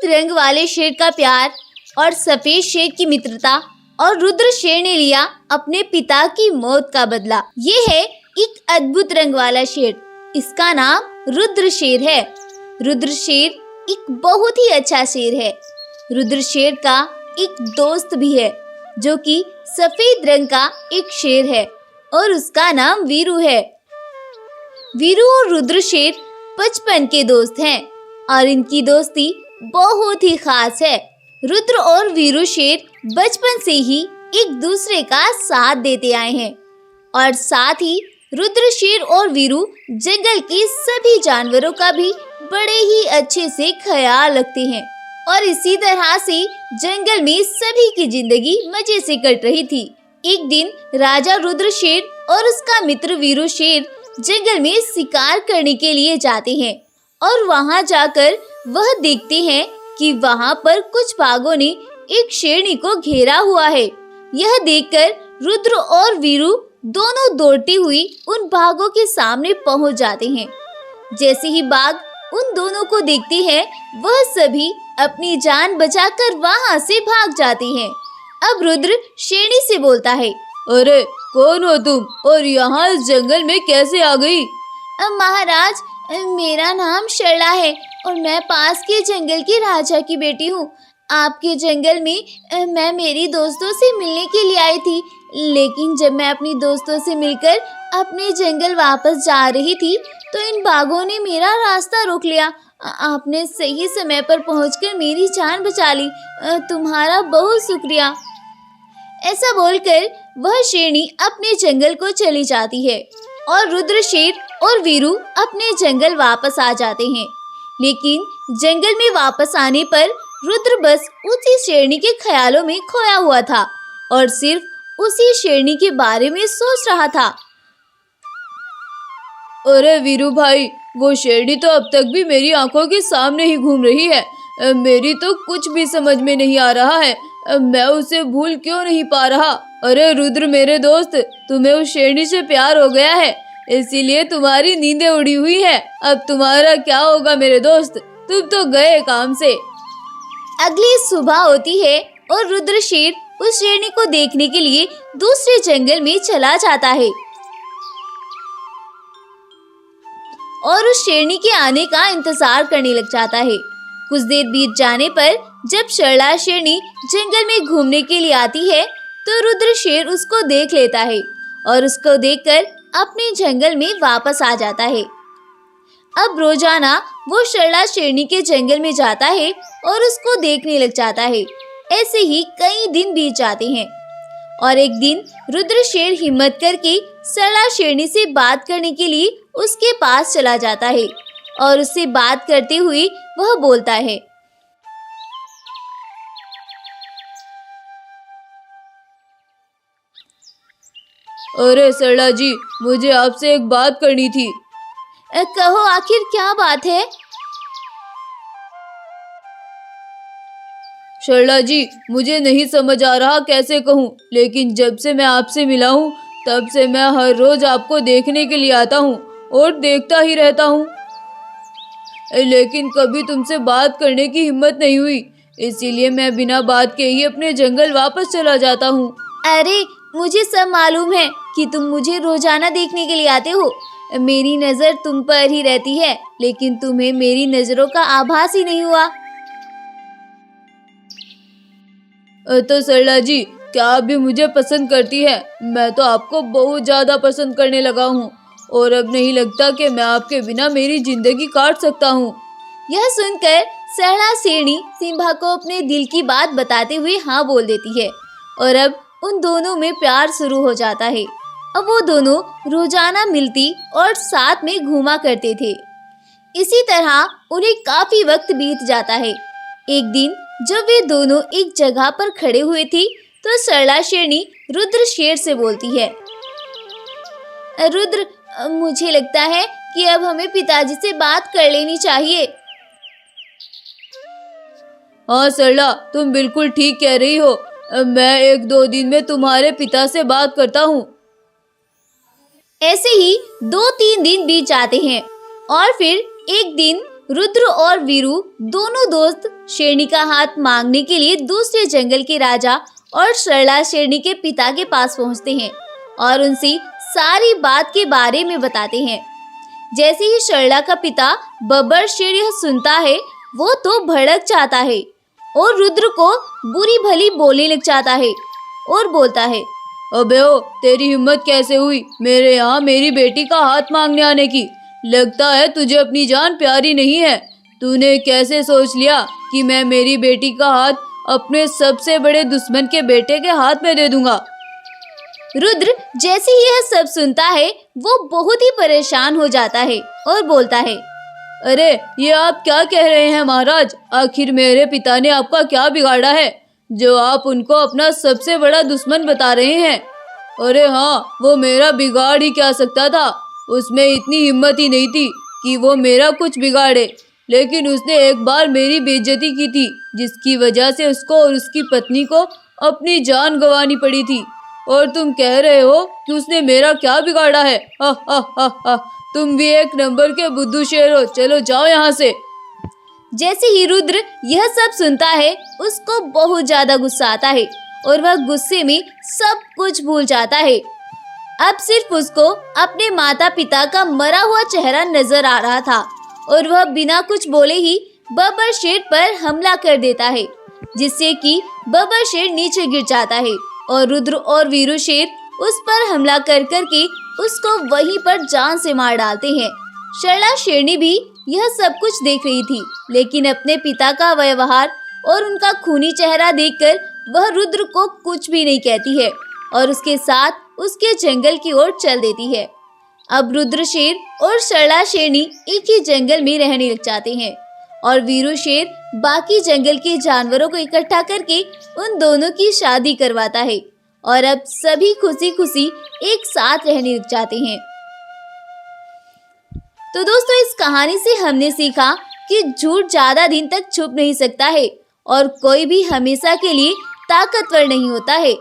एक रंग वाले शेर का प्यार और सफेद शेर की मित्रता, और रुद्र शेर ने लिया अपने पिता की मौत का बदला। ये है एक अद्भुत रंग वाला शेर। इसका नाम रुद्र शेर है। रुद्र शेर एक बहुत ही अच्छा शेर है। रुद्र शेर का एक दोस्त भी है जो कि सफेद रंग का एक शेर है और उसका नाम वीरू है। वीरू और रुद्र शेर बचपन के दोस्त हैं और इनकी दोस्ती बहुत ही खास है। रुद्र और वीरू शेर बचपन से ही एक दूसरे का साथ देते आए हैं और साथ ही रुद्र शेर और वीरू जंगल के सभी जानवरों का भी बड़े ही अच्छे से ख्याल रखते हैं और इसी तरह से जंगल में सभी की जिंदगी मजे से कट रही थी। एक दिन राजा रुद्र शेर और उसका मित्र वीरू शेर जंगल में शिकार करने के लिए जाते हैं और वहां जाकर वह देखते हैं कि वहां पर कुछ बाघों ने एक शेरनी को घेरा हुआ है। यह देखकर रुद्र और वीरू दोनों दौड़ती हुई उन बाघों के सामने पहुंच जाते हैं। जैसे ही बाघ उन दोनों को देखते हैं, वह सभी अपनी जान बचाकर वहां से भाग जाते हैं। अब रुद्र शेरनी से बोलता है, अरे कौन हो तुम और यहाँ इस जंगल में कैसे आ गई? महाराज, मेरा नाम शरला है और मैं पास के जंगल के राजा की बेटी हूँ। आपके जंगल में मैं मेरी दोस्तों से मिलने के लिए आई थी, लेकिन जब मैं अपनी दोस्तों से मिलकर अपने जंगल वापस जा रही थी तो इन बाघों ने मेरा रास्ता रोक लिया। आपने सही समय पर पहुंचकर मेरी जान बचा ली। तुम्हारा बहुत शुक्रिया। ऐसा बोलकर वह शेरनी अपने जंगल को चली जाती है और रुद्र शेर और वीरू अपने जंगल वापस आ जाते हैं। लेकिन जंगल में वापस आने पर रुद्र बस उसी शेरनी के ख्यालों में खोया हुआ था और सिर्फ उसी शेरनी के बारे में सोच रहा था। अरे वीरू भाई, वो शेरनी तो अब तक भी मेरी आंखों के सामने ही घूम रही है। मेरी तो कुछ भी समझ में नहीं आ रहा है। मैं उसे भूल क्यों नहीं पा रहा? अरे रुद्र मेरे दोस्त, तुम्हें उस शेरनी से प्यार हो गया है, इसीलिए तुम्हारी नींदें उड़ी हुई है। अब तुम्हारा क्या होगा मेरे दोस्त? तुम तो गए काम से। अगली सुबह होती है और रुद्र शेर उस शेरनी को देखने के लिए दूसरे जंगल में चला जाता है और उस शेरनी के आने का इंतजार करने लग जाता है। कुछ देर बीत जाने पर जब शरला शेरनी जंगल में घूमने के लिए आती है तो रुद्र शेर उसको देख लेता है और उसको देखकर अपने जंगल में वापस आ जाता है। अब रोजाना वो शरला शेरनी के जंगल में जाता है और उसको देखने लग जाता है। ऐसे ही कई दिन बीत जाते हैं और एक दिन रुद्र शेर हिम्मत करके शरला शेरनी से बात करने के लिए उसके पास चला जाता है और उससे बात करते हुए वह बोलता है, अरे सरला जी, मुझे आपसे एक बात करनी थी। कहो, आखिर क्या बात है? शरला जी, मुझे नहीं समझ आ रहा कैसे कहूँ, लेकिन जब से मैं आपसे मिला हूँ तब से मैं हर रोज आपको देखने के लिए आता हूँ और देखता ही रहता हूँ, लेकिन कभी तुमसे बात करने की हिम्मत नहीं हुई। इसीलिए मैं बिना बात के ही अपने जंगल वापस चला जाता हूँ। अरे, मुझे सब मालूम है कि तुम मुझे रोजाना देखने के लिए आते हो। मेरी नजर तुम पर ही रहती है, लेकिन तुम्हें मेरी नजरों का आभास ही नहीं हुआ। तो सरला जी, क्या आप भी मुझे पसंद करती है? मैं तो आपको बहुत ज्यादा पसंद करने लगा हूँ और अब नहीं लगता कि मैं आपके बिना मेरी जिंदगी काट सकता हूँ। यह सुनकर सरला शेरनी सिम्बा को अपने दिल की बात बताते हुए हाँ बोल देती है और अब उन दोनों में प्यार शुरू हो जाता है। अब वो दोनों रोजाना मिलती और साथ में घूमा करते थे। इसी तरह उन्हें काफी वक्त बीत जाता है। एक दिन जब वे दोनों एक जगह पर खड़े हुए थे तो सरला शेरनी रुद्र शेर से बोलती है, रुद्र, मुझे लगता है कि अब हमें पिताजी से बात कर लेनी चाहिए। हाँ सरला, तुम बिल्कुल ठीक कह रही हो। मैं 1-2 दिन में तुम्हारे पिता से बात करता हूँ। ऐसे ही 2-3 दिन बीत जाते हैं और फिर एक दिन रुद्र और वीरू दोनों दोस्त शेरनी का हाथ मांगने के लिए दूसरे जंगल के राजा और सरला शेरनी के पिता के पास पहुंचते हैं और उनसे सारी बात के बारे में बताते हैं। जैसे ही सरला का पिता बब्बर शेर यह सुनता है, वो तो भड़क जाता है और रुद्र को बुरी भली बोलने लग जाता है और बोलता है, अबे ओ, तेरी हिम्मत कैसे हुई मेरे यहाँ मेरी बेटी का हाथ मांगने आने की? लगता है तुझे अपनी जान प्यारी नहीं है। तूने कैसे सोच लिया कि मैं मेरी बेटी का हाथ अपने सबसे बड़े दुश्मन के बेटे के हाथ में दे दूंगा? रुद्र जैसे ही यह सब सुनता है, वो बहुत ही परेशान हो जाता है और बोलता है, अरे ये आप क्या कह रहे हैं महाराज? आखिर मेरे पिता ने आपका क्या बिगाड़ा है जो आप उनको अपना सबसे बड़ा दुश्मन बता रहे हैं? अरे हाँ, वो मेरा बिगाड़ ही क्या सकता था। उसमें इतनी हिम्मत ही नहीं थी कि वो मेरा कुछ बिगाड़े, लेकिन उसने एक बार मेरी बेइज्जती की थी, जिसकी वजह से उसको और उसकी पत्नी को अपनी जान गंवानी पड़ी थी। और तुम कह रहे हो कि उसने मेरा क्या बिगाड़ा है? हा हा हा हा, तुम भी एक नंबर के बुद्धू शेर हो। चलो जाओ यहाँ से। जैसे ही रुद्र यह सब सुनता है, उसको बहुत ज्यादा गुस्सा आता है और वह गुस्से में सब कुछ भूल जाता है। अब सिर्फ उसको अपने माता पिता का मरा हुआ चेहरा नजर आ रहा था और वह बिना कुछ बोले ही बब्बर शेर पर हमला कर देता है, जिससे कि बब्बर शेर नीचे गिर जाता है और रुद्र और वीरू शेर उस पर हमला कर करके उसको वहीं पर जान से मार डालते हैं। सरला शेरनी भी यह सब कुछ देख रही थी, लेकिन अपने पिता का व्यवहार और उनका खूनी चेहरा देखकर वह रुद्र को कुछ भी नहीं कहती है और उसके साथ उसके जंगल की ओर चल देती है। अब रुद्र शेर और सरला शेरनी एक ही जंगल में रहने लग जाते हैं और वीरू शेर बाकी जंगल के जानवरों को इकट्ठा करके उन दोनों की शादी करवाता है और अब सभी खुशी खुशी एक साथ रहने लग जाते हैं। तो दोस्तों, इस कहानी से हमने सीखा कि झूठ ज्यादा दिन तक छुप नहीं सकता है और कोई भी हमेशा के लिए ताकतवर नहीं होता है।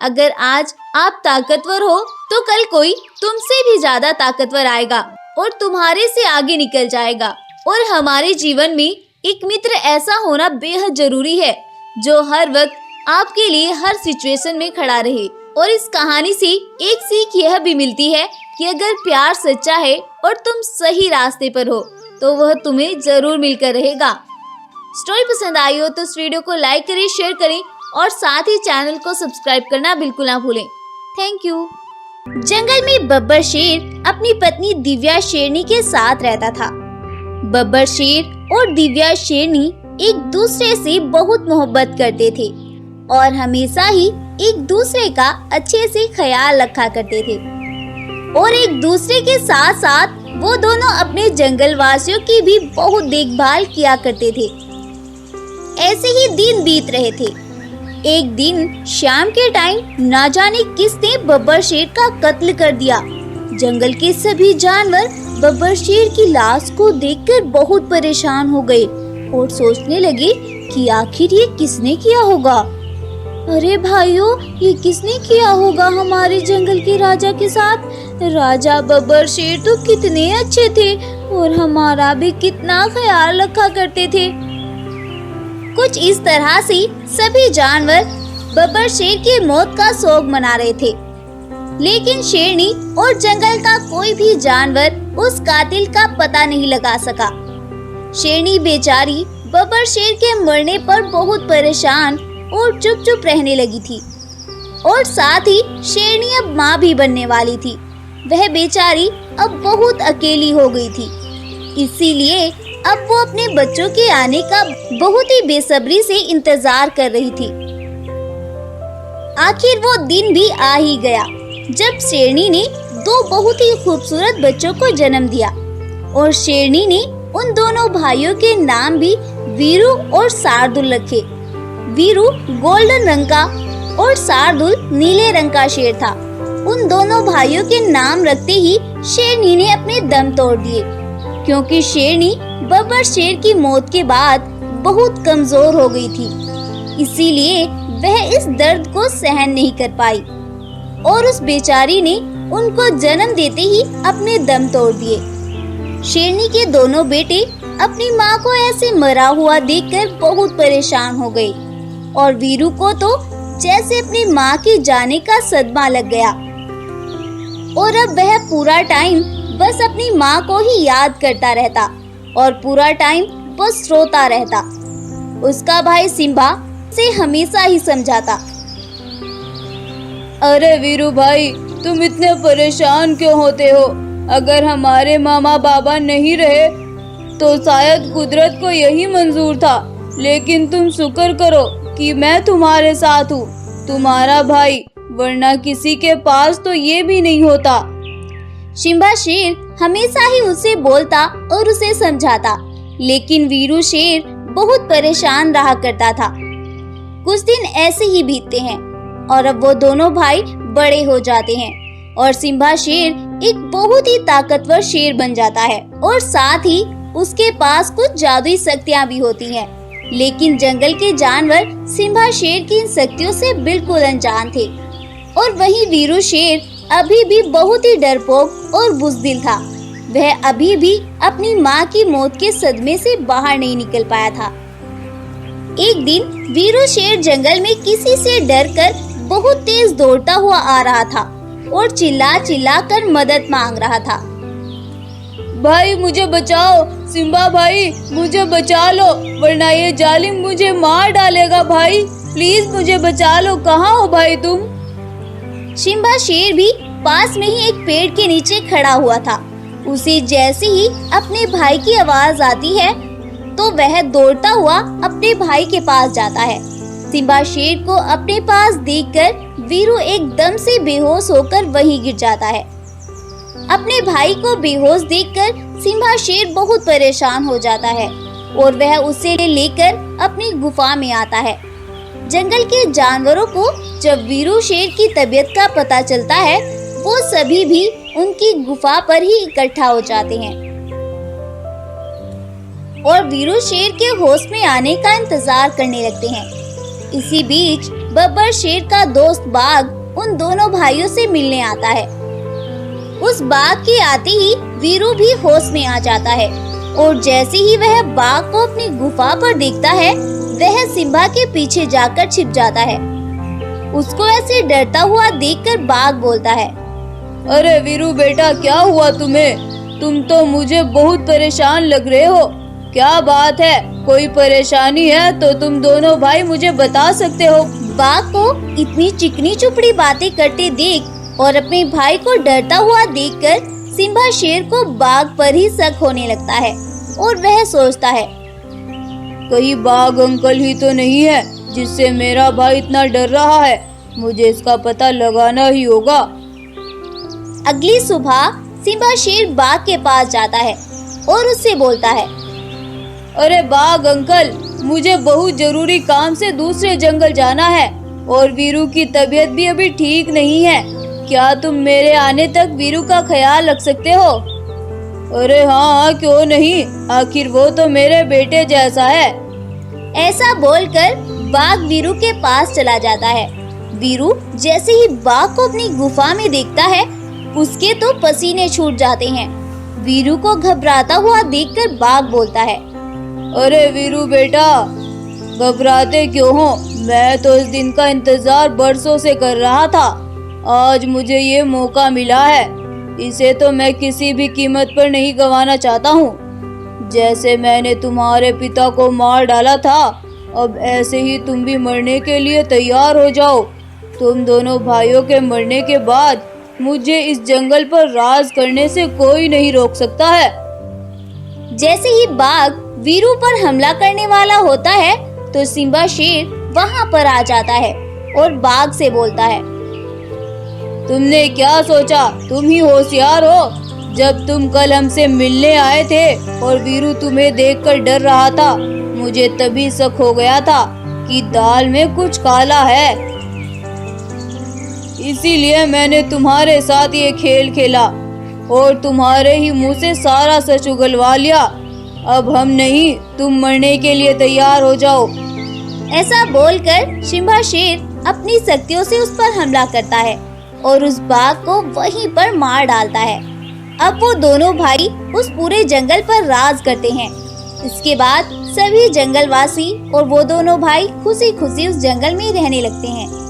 अगर आज आप ताकतवर हो तो कल कोई तुमसे भी ज्यादा ताकतवर आएगा और तुम्हारे से आगे निकल जाएगा। और हमारे जीवन में एक मित्र ऐसा होना बेहद जरूरी है जो हर वक्त आपके लिए हर सिचुएशन में खड़ा रहे। और इस कहानी से एक सीख यह भी मिलती है कि अगर प्यार सच्चा है और तुम सही रास्ते पर हो तो वह तुम्हें जरूर मिलकर रहेगा। स्टोरी पसंद आई हो तो इस वीडियो को लाइक करें, शेयर करें और साथ ही चैनल को सब्सक्राइब करना बिल्कुल ना भूलें। Thank you. जंगल में बब्बर शेर अपनी पत्नी दिव्या शेरनी के साथ रहता था। बब्बर शेर और दिव्या शेरनी एक दूसरे से बहुत मोहब्बत करते थे और हमेशा ही एक दूसरे का अच्छे से ख्याल रखा करते थे और एक दूसरे के साथ साथ वो दोनों अपने जंगल वासियों की भी बहुत देखभाल किया करते थे। ऐसे ही दिन बीत रहे थे। एक दिन शाम के टाइम ना जाने किसने बब्बर शेर का कत्ल कर दिया। जंगल के सभी जानवर बब्बर शेर की लाश को देखकर बहुत परेशान हो गए और सोचने लगे कि आखिर ये किसने किया होगा। अरे भाइयों, ये किसने किया होगा हमारे जंगल के राजा के साथ? राजा बब्बर शेर तो कितने अच्छे थे और हमारा भी कितना ख्याल रखा करते थे। कुछ इस तरह से सभी जानवर बब्बर शेर की मौत का शोक मना रहे थे, लेकिन शेरनी और जंगल का कोई भी जानवर उस कातिल का पता नहीं लगा सका। शेरनी बेचारी बब्बर शेर के मरने पर बहुत परेशान और चुप चुप रहने लगी थी और साथ ही शेरनी अब माँ भी बनने वाली थी। वह बेचारी अब बहुत अकेली हो गई थी, इसीलिए अब वो अपने बच्चों के आने का बहुत ही बेसब्री से इंतजार कर रही थी। आखिर वो दिन भी आ ही गया जब शेरनी ने दो बहुत ही खूबसूरत बच्चों को जन्म दिया और शेरनी ने उन दोनों भाइयों के नाम भी वीरू और शार्दुल रखे। वीरू गोल्डन रंग का और शार्दुल नीले रंग का शेर था। उन दोनों भाइयों के नाम रखते ही शेरनी ने अपने दम तोड़ दिए, क्योंकि शेरनी बब्बर शेर की मौत के बाद बहुत कमजोर हो गई थी। इसीलिए वह इस दर्द को सहन नहीं कर पाई और उस बेचारी ने उनको जन्म देते ही अपने दम तोड़ दिए। शेरनी के दोनों बेटे अपनी माँ को ऐसे मरा हुआ देखकर बहुत परेशान हो गई और वीरू को तो जैसे अपनी माँ के जाने का सदमा लग गया और अब वह पूरा टाइम बस अपनी माँ को ही याद करता रहता और पूरा टाइम बस रोता रहता। उसका भाई सिम्बा से हमेशा ही समझाता। अरे वीरू भाई, तुम इतने परेशान क्यों होते हो? अगर हमारे मामा बाबा नहीं रहे तो शायद कुदरत को यही मंजूर था, लेकिन तुम शुक्र करो कि मैं तुम्हारे साथ हूँ, तुम्हारा भाई, वरना किसी के पास तो ये भी नहीं होता। सिम्बा शेर हमेशा ही उसे बोलता और उसे समझाता, लेकिन वीरू शेर बहुत परेशान रहा करता था। कुछ दिन ऐसे ही बीतते हैं और अब वो दोनों भाई बड़े हो जाते हैं और सिम्बा शेर एक बहुत ही ताकतवर शेर बन जाता है और साथ ही उसके पास कुछ जादुई शक्तियाँ भी होती हैं। लेकिन जंगल के जानवर सिम्बा शेर की इन शक्तियों से बिल्कुल अनजान थे और वही वीरू शेर अभी भी बहुत ही डरपोक और बुज़दिल था। वह अभी भी अपनी माँ की मौत के सदमे से बाहर नहीं निकल पाया था। एक दिन वीरू शेर जंगल में किसी से डरकर बहुत तेज दौड़ता हुआ आ रहा था और चिल्ला चिल्ला कर मदद मांग रहा था। भाई मुझे बचाओ, सिम्बा भाई मुझे बचा लो, वरना ये जालिम मुझे मार डालेगा। भाई प्लीज मुझे बचा लो, कहाँ हो भाई तुम? सिम्बा शेर भी पास में ही एक पेड़ के नीचे खड़ा हुआ था। उसे जैसे ही अपने भाई की आवाज आती है तो वह दौड़ता हुआ अपने भाई के पास जाता है। सिम्बा शेर को अपने पास देखकर वीरू एकदम से बेहोश होकर वहीं गिर जाता है। अपने भाई को बेहोश देखकर सिम्बा शेर बहुत परेशान हो जाता है और वह उसे लेकर अपनी गुफा में आता है। जंगल के जानवरों को जब वीरू शेर की तबीयत का पता चलता है, वो सभी भी उनकी गुफा पर ही इकट्ठा हो जाते हैं और वीरू शेर के होश में आने का इंतजार करने लगते हैं। इसी बीच बब्बर शेर का दोस्त बाघ उन दोनों भाइयों से मिलने आता है। उस बाघ के आते ही वीरू भी होश में आ जाता है और जैसे ही वह बाघ को अपनी गुफा पर देखता है, वह सिम्बा के पीछे जाकर छिप जाता है। उसको ऐसे डरता हुआ देखकर बाघ बोलता है, अरे वीरू बेटा, क्या हुआ तुम्हें? तुम तो मुझे बहुत परेशान लग रहे हो। क्या बात है? कोई परेशानी है तो तुम दोनों भाई मुझे बता सकते हो। बाघ को इतनी चिकनी चुपड़ी बातें करते देख और अपने भाई को डरता हुआ देखकर सिम्बा शेर को बाघ पर ही शक होने लगता है और वह सोचता है, कहीं बाघ अंकल ही तो नहीं है जिससे मेरा भाई इतना डर रहा है। मुझे इसका पता लगाना ही होगा। अगली सुबह सिम्बा शेर बाघ के पास जाता है और उससे बोलता है, अरे बाघ अंकल, मुझे बहुत जरूरी काम से दूसरे जंगल जाना है और वीरू की तबीयत भी अभी ठीक नहीं है। क्या तुम मेरे आने तक वीरू का ख्याल रख सकते हो? अरे हाँ, क्यों नहीं, आखिर वो तो मेरे बेटे जैसा है। ऐसा बोलकर बाघ वीरू के पास चला जाता है। वीरू जैसे ही बाघ को अपनी गुफा में देखता है, उसके तो पसीने छूट जाते हैं। वीरू को घबराता हुआ देखकर बाघ बोलता है, अरे वीरू बेटा, घबराते क्यों हो? मैं तो इस दिन का इंतजार बरसों से कर रहा था। आज मुझे ये मौका मिला है, इसे तो मैं किसी भी कीमत पर नहीं गंवाना चाहता हूँ। जैसे मैंने तुम्हारे पिता को मार डाला था, अब ऐसे ही तुम भी मरने के लिए तैयार हो जाओ। तुम दोनों भाइयों के मरने के बाद मुझे इस जंगल पर राज करने से कोई नहीं रोक सकता है। जैसे ही बाघ वीरू पर हमला करने वाला होता है तो सिम्बा शेर वहाँ पर आ जाता है और बाघ से बोलता है, तुमने क्या सोचा? तुम ही होशियार हो। जब तुम कल हमसे मिलने आए थे और वीरू तुम्हें देखकर डर रहा था, मुझे तभी शक हो गया था कि दाल में कुछ काला है। इसीलिए मैंने तुम्हारे साथ ये खेल खेला और तुम्हारे ही मुंह से सारा सच उगलवा लिया। अब हम नहीं, तुम मरने के लिए तैयार हो जाओ। ऐसा बोलकर सिम्बा शेर अपनी शक्तियों से उस पर हमला करता है और उस बाघ को वहीं पर मार डालता है। अब वो दोनों भाई उस पूरे जंगल पर राज करते हैं इसके बाद सभी जंगलवासी और वो दोनों भाई खुशी खुशी उस जंगल में रहने लगते हैं।